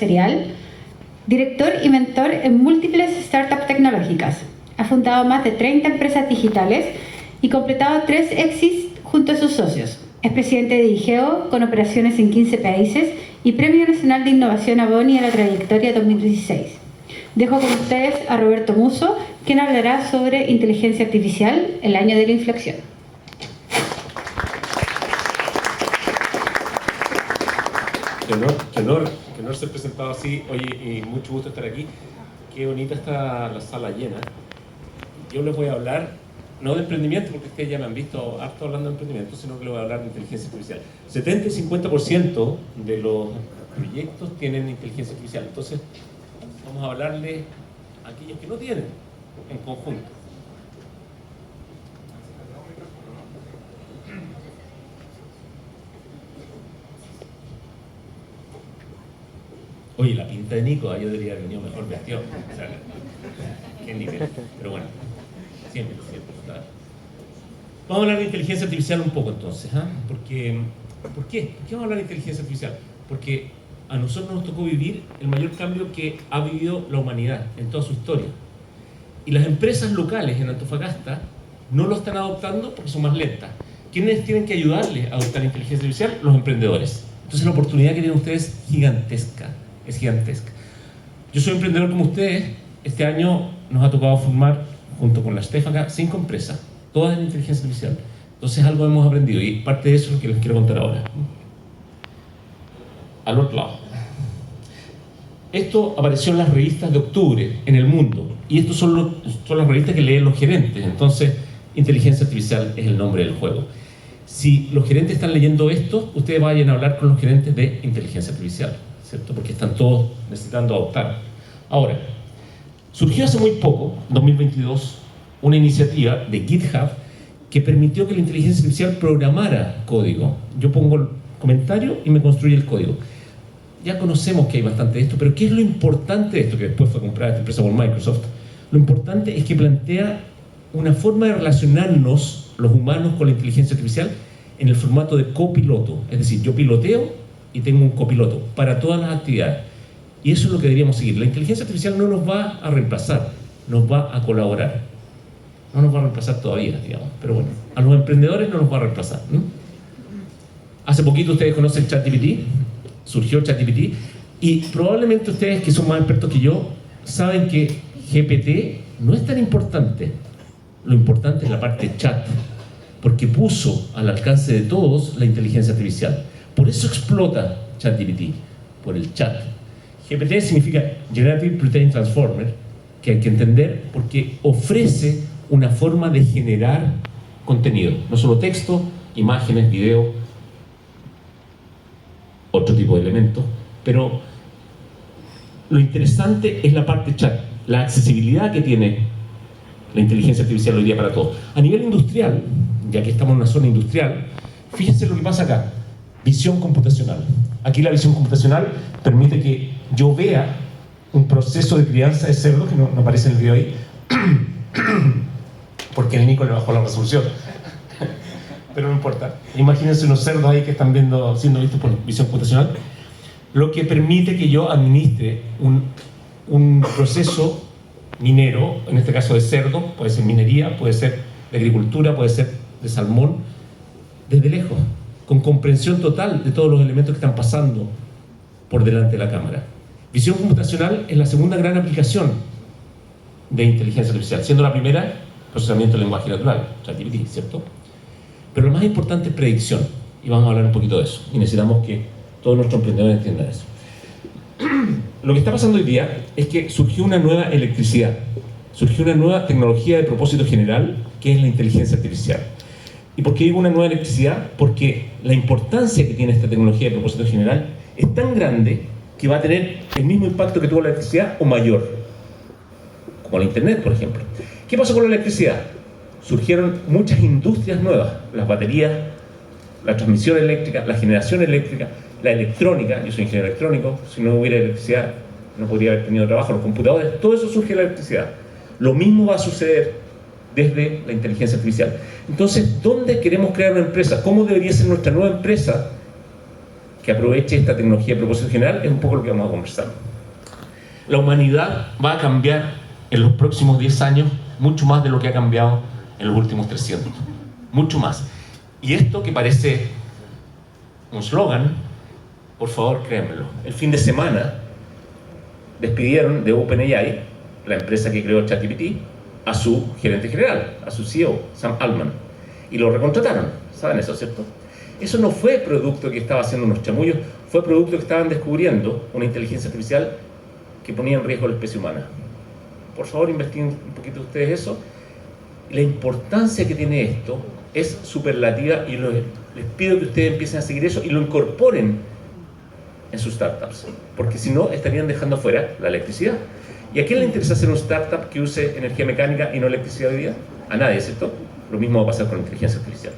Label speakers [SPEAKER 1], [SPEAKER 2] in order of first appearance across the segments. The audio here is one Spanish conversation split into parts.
[SPEAKER 1] serial, director y mentor en múltiples startups tecnológicas. Ha fundado más de 30 empresas digitales y completado 3 exits junto a sus socios. Es presidente de IGEO con operaciones en 15 países y Premio Nacional de Innovación a Boni a la trayectoria 2016. Dejo con ustedes a Roberto Musso, quien hablará sobre inteligencia artificial, el año de la inflexión.
[SPEAKER 2] Qué honor ser presentado así. Oye, y mucho gusto estar aquí. Qué bonita está la sala llena. Yo les voy a hablar, no de emprendimiento, porque ustedes ya me han visto harto hablando de emprendimiento, sino que les voy a hablar de inteligencia artificial. 70 y 50% de los proyectos tienen inteligencia artificial. Entonces, vamos a hablarle a aquellos que no tienen en conjunto. Oye, la pinta de Nico, yo debería haber venido mejor vestido. O sea, qué nivel. Pero bueno, siempre. ¿Verdad? Vamos a hablar de inteligencia artificial un poco entonces. ¿Por qué? ¿Por qué vamos a hablar de inteligencia artificial? Porque a nosotros nos tocó vivir el mayor cambio que ha vivido la humanidad en toda su historia. Y las empresas locales en Antofagasta no lo están adoptando porque son más lentas. ¿Quiénes tienen que ayudarles a adoptar inteligencia artificial? Los emprendedores. Entonces la oportunidad que tienen ustedes es gigantesca. Yo soy emprendedor como ustedes. Este año nos ha tocado formar, junto con la Stefaca, 5 empresas, todas en inteligencia artificial. Entonces algo hemos aprendido y parte de eso es lo que les quiero contar ahora. Al otro lado. Esto apareció en las revistas de octubre en el mundo y estas son las revistas que leen los gerentes. Entonces, inteligencia artificial es el nombre del juego. Si los gerentes están leyendo esto, ustedes vayan a hablar con los gerentes de inteligencia artificial, ¿cierto? Porque están todos necesitando adoptar. Ahora, surgió hace muy poco, 2022, una iniciativa de GitHub que permitió que la inteligencia artificial programara código. Yo pongo el comentario y me construye el código. Ya conocemos que hay bastante de esto, pero ¿qué es lo importante de esto? Que después fue comprada esta empresa por Microsoft. Lo importante es que plantea una forma de relacionarnos los humanos con la inteligencia artificial en el formato de copiloto. Es decir, yo piloteo y tengo un copiloto para todas las actividades. Y eso es lo que deberíamos seguir. La inteligencia artificial no nos va a reemplazar, nos va a colaborar. No nos va a reemplazar todavía, digamos. Pero bueno, a los emprendedores no nos va a reemplazar, ¿no? Hace poquito ustedes conocen ChatGPT. Surgió ChatGPT y probablemente ustedes que son más expertos que yo saben que GPT no es tan importante. Lo importante es la parte chat, porque puso al alcance de todos la inteligencia artificial. Por eso explota ChatGPT, por el chat. GPT significa Generative Pre-trained Transformer, que hay que entender porque ofrece una forma de generar contenido, no solo texto, imágenes, video, otro tipo de elementos, pero lo interesante es la parte chat, la accesibilidad que tiene la inteligencia artificial hoy día para todos. A nivel industrial, ya que estamos en una zona industrial, fíjense lo que pasa acá, visión computacional. Aquí la visión computacional permite que yo vea un proceso de crianza de cerdo, que no aparece en el video ahí, porque el Nico le bajó la resolución. Pero no importa. Imagínense unos cerdos ahí que están siendo vistos por visión computacional, lo que permite que yo administre un proceso minero, en este caso de cerdo, puede ser minería, puede ser de agricultura, puede ser de salmón, desde lejos, con comprensión total de todos los elementos que están pasando por delante de la cámara. Visión computacional es la segunda gran aplicación de inteligencia artificial, siendo la primera procesamiento de lenguaje natural, ChatGPT, ¿cierto? Pero lo más importante es predicción, y vamos a hablar un poquito de eso, y necesitamos que todos nuestros emprendedores entiendan eso. Lo que está pasando hoy día es que surgió una nueva electricidad, surgió una nueva tecnología de propósito general, que es la inteligencia artificial. ¿Y por qué digo una nueva electricidad? Porque la importancia que tiene esta tecnología de propósito general es tan grande que va a tener el mismo impacto que tuvo la electricidad o mayor, como la internet, por ejemplo. ¿Qué pasó con la electricidad? Surgieron muchas industrias nuevas, las baterías, la transmisión eléctrica, la generación eléctrica, la electrónica. Yo soy ingeniero electrónico, si no hubiera electricidad no podría haber tenido trabajo, los computadores, todo eso surge de la electricidad. Lo mismo va a suceder desde la inteligencia artificial. Entonces, ¿dónde queremos crear una empresa? ¿Cómo debería ser nuestra nueva empresa que aproveche esta tecnología de propósito general es un poco lo que vamos a conversar. La humanidad va a cambiar en los próximos 10 años mucho más de lo que ha cambiado en los últimos 300. Mucho más. Y esto que parece un slogan, por favor créanmelo. El fin de semana despidieron de OpenAI, la empresa que creó ChatGPT, a su gerente general, a su CEO, Sam Altman. Y lo recontrataron. ¿Saben eso, cierto? Eso no fue producto que estaba haciendo unos chamullos, fue producto que estaban descubriendo una inteligencia artificial que ponía en riesgo a la especie humana. Por favor, investiguen un poquito ustedes eso. La importancia que tiene esto es superlativa y les pido que ustedes empiecen a seguir eso y lo incorporen en sus startups, porque si no estarían dejando fuera la electricidad. ¿Y a quién le interesa hacer un startup que use energía mecánica y no electricidad hoy día? A nadie, ¿cierto? Lo mismo va a pasar con la inteligencia artificial.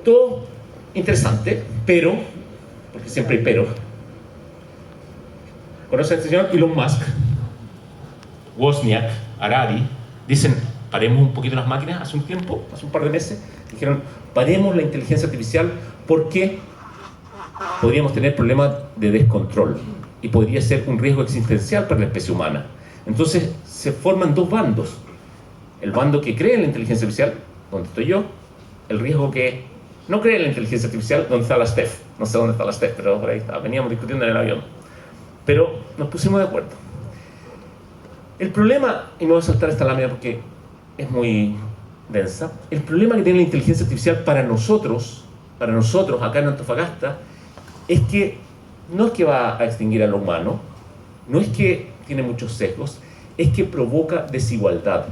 [SPEAKER 2] Todo interesante, pero, porque siempre hay pero. ¿Conocen a este señor? Elon Musk, Wozniak, Harari, dicen, paremos un poquito las máquinas. Hace un tiempo, hace un par de meses, dijeron, paremos la inteligencia artificial porque podríamos tener problemas de descontrol y podría ser un riesgo existencial para la especie humana. Entonces se forman dos bandos. El bando que cree en la inteligencia artificial, donde estoy yo, el riesgo que no cree en la inteligencia artificial, donde está la Steph. No sé dónde está la Steph, pero por ahí está. Veníamos discutiendo en el avión. Pero nos pusimos de acuerdo. El problema, y me voy a saltar esta lámina porque es muy densa, el problema que tiene la inteligencia artificial para nosotros acá en Antofagasta, es que no es que va a extinguir a lo humano, no es que tiene muchos sesgos, es que provoca desigualdad.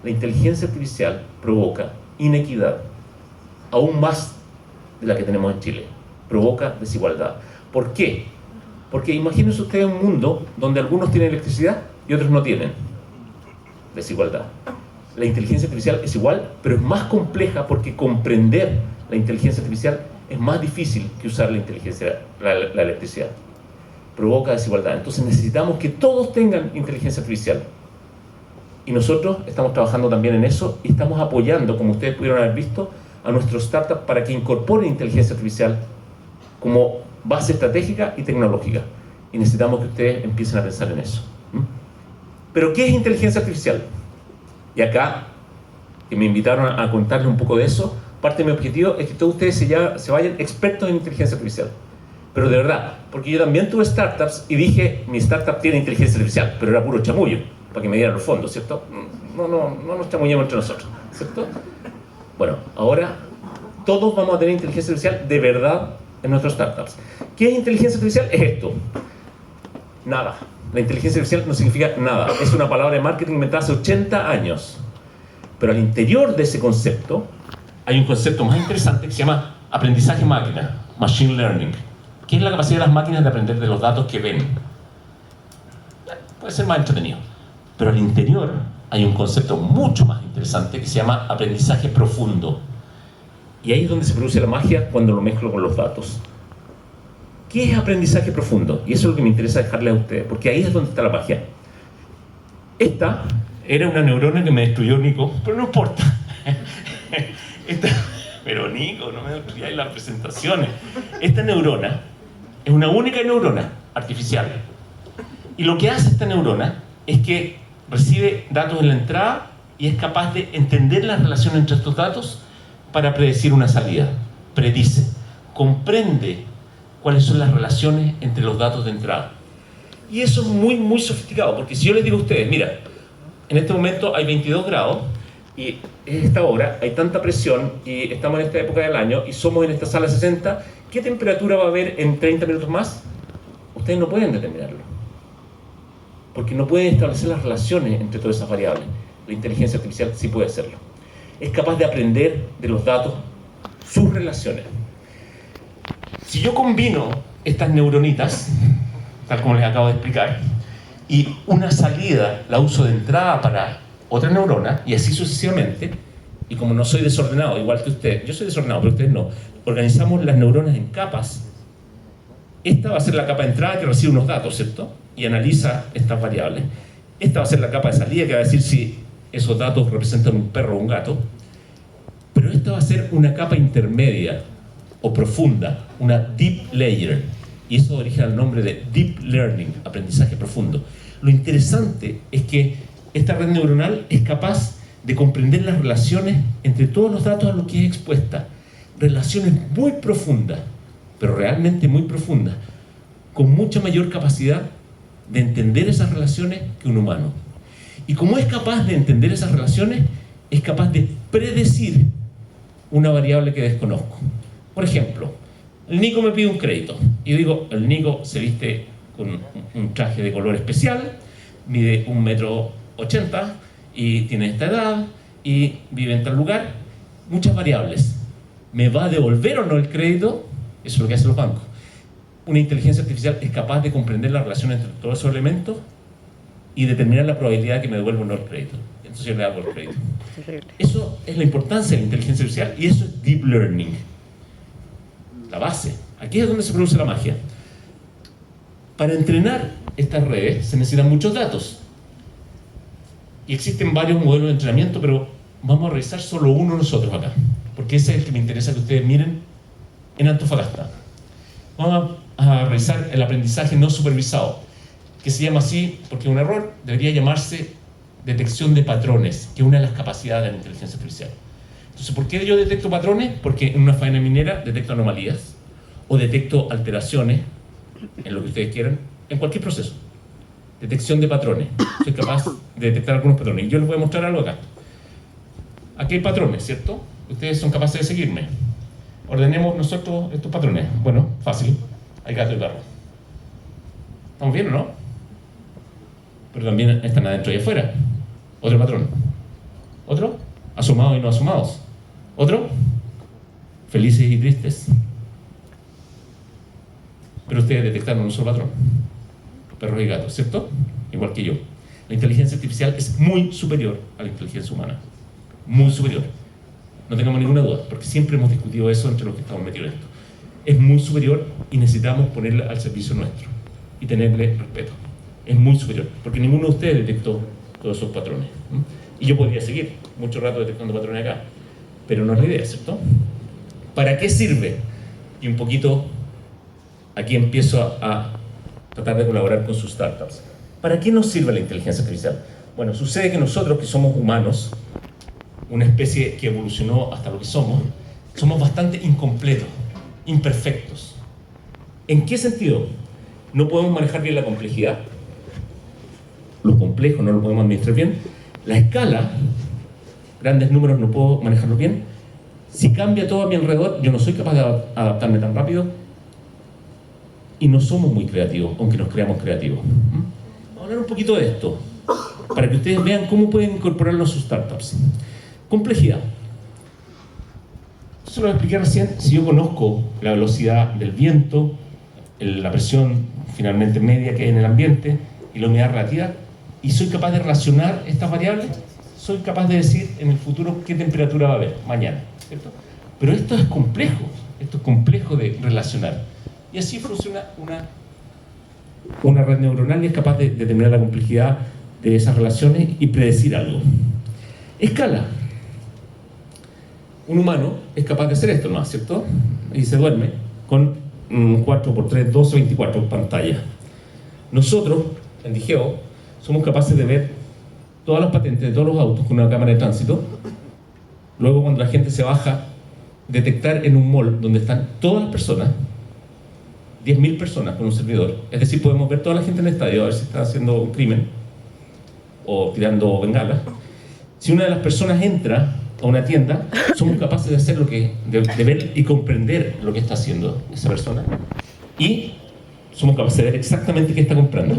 [SPEAKER 2] La inteligencia artificial provoca inequidad, aún más de la que tenemos en Chile. Provoca desigualdad. ¿Por qué? Porque imagínense ustedes un mundo donde algunos tienen electricidad y otros no tienen. Desigualdad. La inteligencia artificial es igual, pero es más compleja porque comprender la inteligencia artificial es más difícil que usar la electricidad. Provoca desigualdad. Entonces necesitamos que todos tengan inteligencia artificial. Y nosotros estamos trabajando también en eso y estamos apoyando, como ustedes pudieron haber visto, a nuestros startups para que incorporen inteligencia artificial como base estratégica y tecnológica. Y necesitamos que ustedes empiecen a pensar en eso. ¿Pero qué es inteligencia artificial? Y acá, que me invitaron a contarles un poco de eso, parte de mi objetivo es que todos ustedes se vayan expertos en inteligencia artificial. Pero de verdad, porque yo también tuve startups y dije, mi startup tiene inteligencia artificial, pero era puro chamullo, para que me dieran los fondos, ¿cierto? No nos chamullemos entre nosotros, ¿cierto? Bueno, ahora todos vamos a tener inteligencia artificial de verdad en nuestros startups. ¿Qué es inteligencia artificial? Es esto. Nada. La inteligencia artificial no significa nada. Es una palabra de marketing inventada hace 80 años. Pero al interior de ese concepto hay un concepto más interesante que se llama aprendizaje máquina, machine learning, que es la capacidad de las máquinas de aprender de los datos que ven. Puede ser más entretenido. Pero al interior hay un concepto mucho más interesante que se llama aprendizaje profundo. Y ahí es donde se produce la magia cuando lo mezclo con los datos. ¿Qué es aprendizaje profundo? Y eso es lo que me interesa dejarle a ustedes, porque ahí es donde está la magia. Esta era una neurona que me destruyó Nico, pero no importa. Pero Nico, no me destruyáis las presentaciones. Esta neurona es una única neurona artificial. Y lo que hace esta neurona es que recibe datos en la entrada y es capaz de entender la relación entre estos datos para predecir una salida. Predice, comprende cuáles son las relaciones entre los datos de entrada. Y eso es muy, muy sofisticado, porque si yo les digo a ustedes, mira, en este momento hay 22 grados, y en esta hora hay tanta presión, y estamos en esta época del año, y somos en esta sala 60, ¿qué temperatura va a haber en 30 minutos más? Ustedes no pueden determinarlo, porque no pueden establecer las relaciones entre todas esas variables. La inteligencia artificial sí puede hacerlo. Es capaz de aprender de los datos sus relaciones. Si yo combino estas neuronitas, tal como les acabo de explicar, y una salida la uso de entrada para otra neurona, y así sucesivamente, y como no soy desordenado, igual que usted, yo soy desordenado, pero ustedes no, organizamos las neuronas en capas. Esta va a ser la capa de entrada que recibe unos datos, ¿cierto? Y analiza estas variables. Esta va a ser la capa de salida que va a decir si esos datos representan un perro o un gato. Pero esta va a ser una capa intermedia o profunda, una deep layer, y eso da origen al nombre de deep learning, aprendizaje profundo. Lo interesante es que esta red neuronal es capaz de comprender las relaciones entre todos los datos a los que es expuesta, relaciones muy profundas, pero realmente muy profundas, con mucha mayor capacidad de entender esas relaciones que un humano. Y como es capaz de entender esas relaciones, es capaz de predecir una variable que desconozco. Por ejemplo, el Nico me pide un crédito y digo, el Nico se viste con un traje de color especial, mide 1,80 m y tiene esta edad y vive en tal lugar. Muchas variables. ¿Me va a devolver o no el crédito? Eso es lo que hacen los bancos. Una inteligencia artificial es capaz de comprender la relación entre todos esos elementos y determinar la probabilidad de que me devuelva o no el crédito. Entonces yo le hago el crédito. Eso es la importancia de la inteligencia artificial y eso es deep learning. La base. Aquí es donde se produce la magia. Para entrenar estas redes se necesitan muchos datos. Y existen varios modelos de entrenamiento, pero vamos a revisar solo uno nosotros acá, porque ese es el que me interesa que ustedes miren en Antofagasta. Vamos a revisar el aprendizaje no supervisado, que se llama así porque es un error, debería llamarse detección de patrones, que es una de las capacidades de la inteligencia artificial. Entonces, ¿por qué yo detecto patrones? Porque en una faena minera detecto anomalías o detecto alteraciones en lo que ustedes quieran, en cualquier proceso. Detección de patrones. Soy capaz de detectar algunos patrones. Y yo les voy a mostrar algo acá. Aquí hay patrones, ¿cierto? Ustedes son capaces de seguirme. Ordenemos nosotros estos patrones. Bueno, fácil. Hay gato y perro. ¿Estamos bien o no? Pero también están adentro y afuera. Otro patrón. ¿Otro? Asomados y no asomados. ¿Otro? Felices y tristes. Pero ustedes detectaron un solo patrón. Perros y gatos, ¿cierto? Igual que yo. La inteligencia artificial es muy superior a la inteligencia humana. Muy superior. No tengamos ninguna duda, porque siempre hemos discutido eso entre los que estamos metidos en esto. Es muy superior y necesitamos ponerla al servicio nuestro y tenerle respeto. Es muy superior, porque ninguno de ustedes detectó todos esos patrones. Y yo podría seguir mucho rato detectando patrones acá, pero no es la idea, ¿cierto? ¿Para qué sirve? Y un poquito aquí empiezo a tratar de colaborar con sus startups. ¿Para qué nos sirve la inteligencia artificial? Bueno, sucede que nosotros, que somos humanos, una especie que evolucionó hasta lo que somos bastante incompletos, imperfectos. ¿En qué sentido? No podemos manejar bien la complejidad, lo complejo no lo podemos administrar bien, la escala, grandes números no puedo manejarlo bien, si cambia todo a mi alrededor, yo no soy capaz de adaptarme tan rápido y no somos muy creativos, aunque nos creamos creativos. Vamos a hablar un poquito de esto, para que ustedes vean cómo pueden incorporarlo a sus startups. Complejidad. Eso lo expliqué recién. Si yo conozco la velocidad del viento, la presión finalmente media que hay en el ambiente y la humedad relativa, y soy capaz de relacionar estas variables, soy capaz de decir en el futuro qué temperatura va a haber mañana, ¿cierto? Pero esto es complejo de relacionar. Y así funciona una red neuronal y es capaz de determinar la complejidad de esas relaciones y predecir algo. Escala. Un humano es capaz de hacer esto nomás, ¿cierto? Y se duerme con 4x3, 12, 24 pantallas. Nosotros, en Digeo, somos capaces de ver todas las patentes de todos los autos con una cámara de tránsito. Luego, cuando la gente se baja, detectar en un mall donde están todas las personas, 10.000 personas con un servidor. Es decir, podemos ver toda la gente en el estadio a ver si está haciendo un crimen o tirando bengalas. Si una de las personas entra a una tienda, somos capaces de hacer de ver y comprender lo que está haciendo esa persona y somos capaces de ver exactamente qué está comprando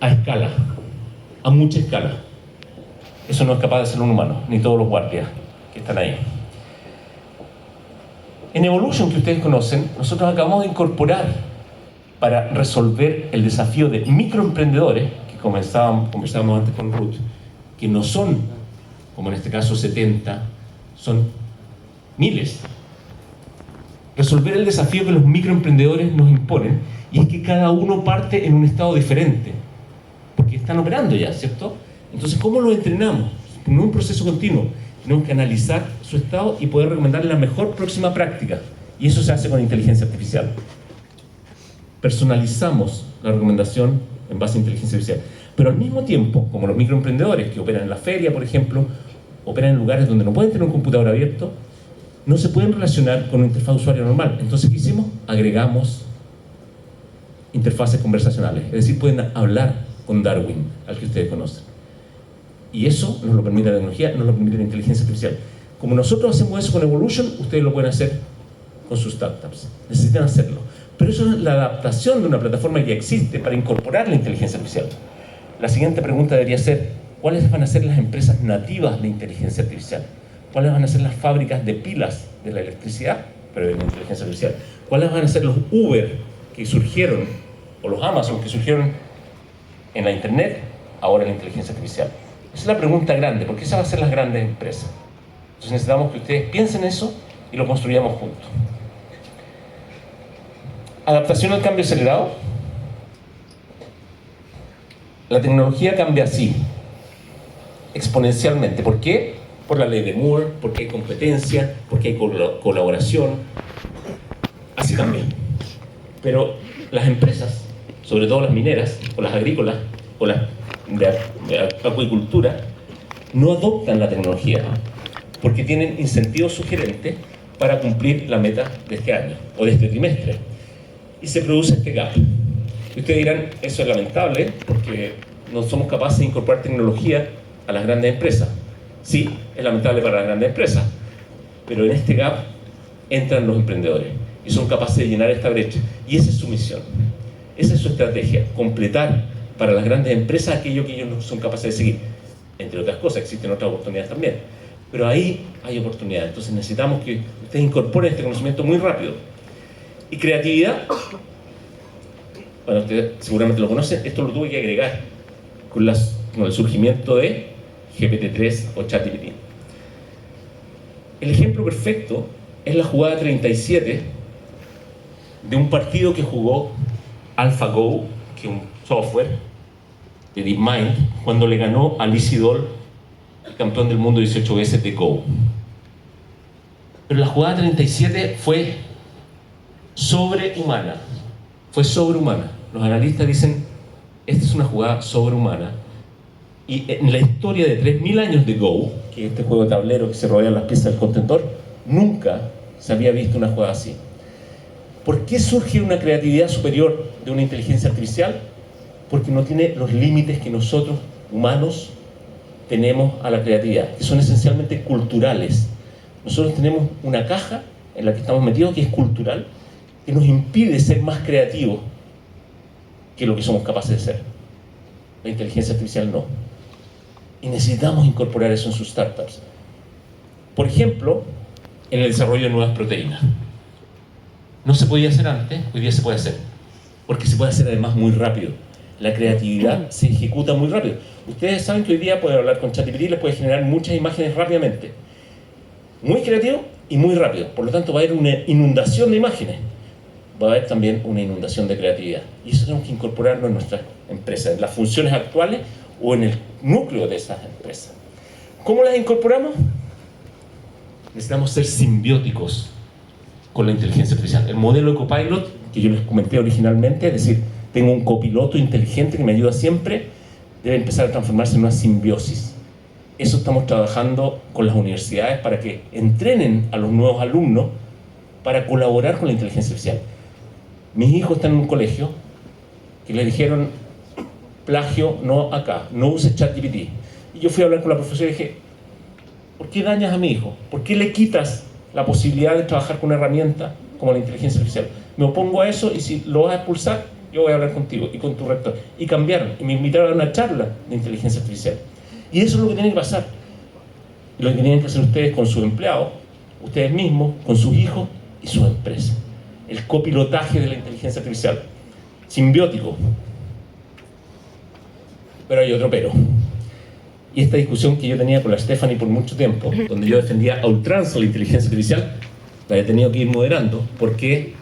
[SPEAKER 2] a escala, a mucha escala. Eso no es capaz de hacerlo un humano, ni todos los guardias que están ahí. En Evolution, que ustedes conocen, nosotros acabamos de incorporar para resolver el desafío de microemprendedores, que conversábamos antes con Ruth, que no son, como en este caso 70, son miles. Resolver el desafío que los microemprendedores nos imponen, y es que cada uno parte en un estado diferente, porque están operando ya, ¿cierto? Entonces, ¿cómo lo entrenamos? No es un proceso continuo. Tenemos que analizar su estado y poder recomendarle la mejor próxima práctica. Y eso se hace con inteligencia artificial. Personalizamos la recomendación en base a inteligencia artificial. Pero al mismo tiempo, como los microemprendedores que operan en la feria, por ejemplo, operan en lugares donde no pueden tener un computador abierto, no se pueden relacionar con una interfaz de usuario normal. Entonces, ¿qué hicimos? Agregamos interfaces conversacionales. Es decir, pueden hablar con Darwin, al que ustedes conocen. Y eso nos lo permite la tecnología, nos lo permite la inteligencia artificial. Como nosotros hacemos eso con Evolution, ustedes lo pueden hacer con sus startups. Necesitan hacerlo. Pero eso es la adaptación de una plataforma que ya existe para incorporar la inteligencia artificial. La siguiente pregunta debería ser, ¿cuáles van a ser las empresas nativas de inteligencia artificial? ¿Cuáles van a ser las fábricas de pilas de la electricidad, pero de la inteligencia artificial? ¿Cuáles van a ser los Uber que surgieron, o los Amazon que surgieron en la Internet, ahora en la inteligencia artificial? Esa es la pregunta grande, porque esas van a ser las grandes empresas. Entonces necesitamos que ustedes piensen eso y lo construyamos juntos. Adaptación al cambio acelerado. La tecnología cambia así, exponencialmente. ¿Por qué? Por la ley de Moore, porque hay competencia, porque hay colaboración. Así cambia. Pero las empresas, sobre todo las mineras, o las agrícolas, o las de acuicultura, no adoptan la tecnología porque tienen incentivos sugerentes para cumplir la meta de este año o de este trimestre. Y se produce este gap. Y ustedes dirán, eso es lamentable porque no somos capaces de incorporar tecnología a las grandes empresas. Sí, es lamentable para las grandes empresas, pero en este gap entran los emprendedores y son capaces de llenar esta brecha. Y esa es su misión, esa es su estrategia, completar para las grandes empresas aquello que ellos no son capaces de seguir. Entre otras cosas, existen otras oportunidades también, pero ahí hay oportunidades. Entonces necesitamos que ustedes incorporen este conocimiento muy rápido. Y creatividad, bueno, ustedes seguramente lo conocen, esto lo tuve que agregar con el surgimiento de GPT-3 o ChatGPT. El ejemplo perfecto es la jugada 37 de un partido que jugó AlphaGo, que es un software de DeepMind, cuando le ganó a Lee Sedol, el campeón del mundo 18 veces de Go. Pero la jugada 37 fue sobrehumana. Fue sobrehumana. Los analistas dicen, esta es una jugada sobrehumana. Y en la historia de 3000 años de Go, que es este juego de tablero que se rodean las piezas del contentor, nunca se había visto una jugada así. ¿Por qué surge una creatividad superior de una inteligencia artificial? Porque no tiene los límites que nosotros, humanos, tenemos a la creatividad, que son esencialmente culturales. Nosotros tenemos una caja en la que estamos metidos que es cultural, que nos impide ser más creativos que lo que somos capaces de ser. La inteligencia artificial no. Y necesitamos incorporar eso en sus startups. Por ejemplo, en el desarrollo de nuevas proteínas. No se podía hacer antes, hoy día se puede hacer. Porque se puede hacer además muy rápido. La creatividad se ejecuta muy rápido. Ustedes saben que hoy día pueden hablar con ChatGPT y les puede generar muchas imágenes rápidamente. Muy creativo y muy rápido. Por lo tanto, va a haber una inundación de imágenes. Va a haber también una inundación de creatividad. Y eso tenemos que incorporarlo en nuestras empresas, en las funciones actuales o en el núcleo de esas empresas. ¿Cómo las incorporamos? Necesitamos ser simbióticos con la inteligencia artificial. El modelo de Copilot, que yo les comenté originalmente, es decir, tengo un copiloto inteligente que me ayuda siempre, debe empezar a transformarse en una simbiosis. Eso estamos trabajando con las universidades para que entrenen a los nuevos alumnos para colaborar con la inteligencia artificial. Mis hijos están en un colegio que les dijeron, plagio no acá, no uses ChatGPT. Y yo fui a hablar con la profesora y dije, ¿por qué dañas a mi hijo? ¿Por qué le quitas la posibilidad de trabajar con una herramienta como la inteligencia artificial? Me opongo a eso y si lo vas a expulsar, yo voy a hablar contigo y con tu rector. Y cambiaron, y me invitaron a una charla de inteligencia artificial. Y eso es lo que tiene que pasar. Lo que tienen que hacer ustedes con sus empleados, ustedes mismos, con sus hijos y sus empresas. El copilotaje de la inteligencia artificial. Simbiótico. Pero hay otro pero. Y esta discusión que yo tenía con la Stephanie por mucho tiempo, donde yo defendía a ultranza la inteligencia artificial, la he tenido que ir moderando porque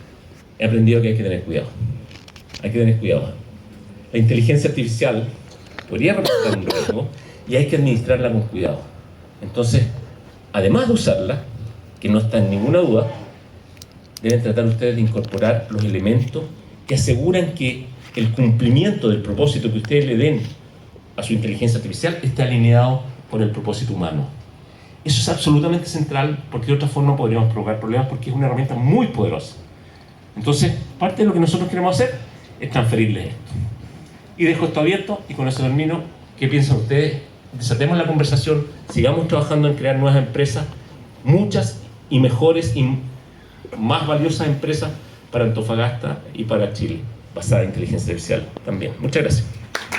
[SPEAKER 2] he aprendido que hay que tener cuidado. Hay que tener cuidado. La inteligencia artificial podría representar un riesgo y hay que administrarla con cuidado. Entonces, además de usarla, que no está en ninguna duda, deben tratar ustedes de incorporar los elementos que aseguran que el cumplimiento del propósito que ustedes le den a su inteligencia artificial esté alineado con el propósito humano. Eso es absolutamente central, porque de otra forma podríamos provocar problemas, porque es una herramienta muy poderosa. Entonces, parte de lo que nosotros queremos hacer es transferirles esto. Y dejo esto abierto, y con eso termino. ¿Qué piensan ustedes? Desatemos la conversación, sigamos trabajando en crear nuevas empresas, muchas y mejores y más valiosas empresas para Antofagasta y para Chile, basada en inteligencia artificial también. Muchas gracias.